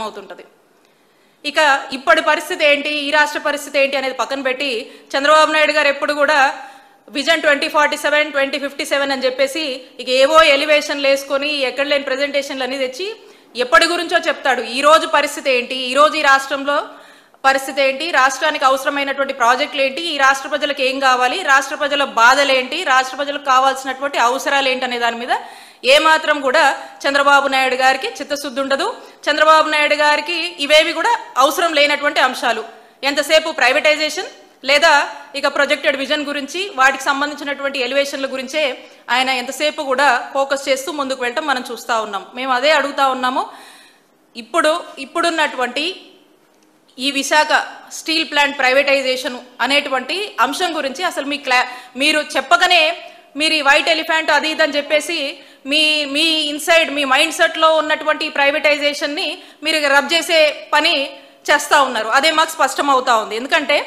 అవుతుంటది. ఇక ఇప్పటి పరిస్థితి ఏంటి, ఈ రాష్ట్ర పరిస్థితి ఏంటి అనేది పక్కన పెట్టి చంద్రబాబు నాయుడు గారు ఎప్పుడు కూడా విజన్ 2047 2057 అని చెప్పేసి ఇక ఏవో ఎలివేషన్లు వేసుకొని ఎక్కడ లేని ప్రెజెంటేషన్లు అన్ని తెచ్చి ఎప్పటి గురించో చెప్తాడు. ఈ రోజు పరిస్థితి ఏంటి, ఈ రోజు ఈ రాష్ట్రంలో పరిస్థితి ఏంటి, రాష్ట్రానికి అవసరమైనటువంటి ప్రాజెక్టులు ఏంటి, ఈ రాష్ట్ర ప్రజలకు ఏం కావాలి, రాష్ట్ర ప్రజల బాధలు ఏంటి, రాష్ట్ర ప్రజలకు కావాల్సినటువంటి అవసరాలు ఏంటి అనే దాని మీద ఏమాత్రం కూడా చంద్రబాబు నాయుడు గారికి చిత్తశుద్ధి ఉండదు. చంద్రబాబు నాయుడు గారికి ఇవేవి కూడా అవసరం లేనటువంటి అంశాలు. ఎంతసేపు ప్రైవేటైజేషన్ లేదా ఇక ప్రొజెక్టెడ్ విజన్ గురించి వాటికి సంబంధించినటువంటి ఎలివేషన్ల గురించే ఆయన ఎంతసేపు కూడా ఫోకస్ చేస్తూ ముందుకు వెళ్ళటం మనం చూస్తూ ఉన్నాం. మేము అదే అడుగుతా ఉన్నాము. ఇప్పుడున్నటువంటి ఈ విశాఖ స్టీల్ ప్లాంట్ ప్రైవేటైజేషన్ అనేటువంటి అంశం గురించి అసలు మీరు చెప్పగానే మీరు ఈ వైట్ ఎలిఫెంట్ అది ఇదని చెప్పేసి మీ ఇన్సైడ్ మీ మైండ్ సెట్లో ఉన్నటువంటి ప్రైవేటైజేషన్ని మీరు రబ్ చేసే పని చేస్తూ ఉన్నారు. అదే మాకు స్పష్టం అవుతా ఉంది. ఎందుకంటే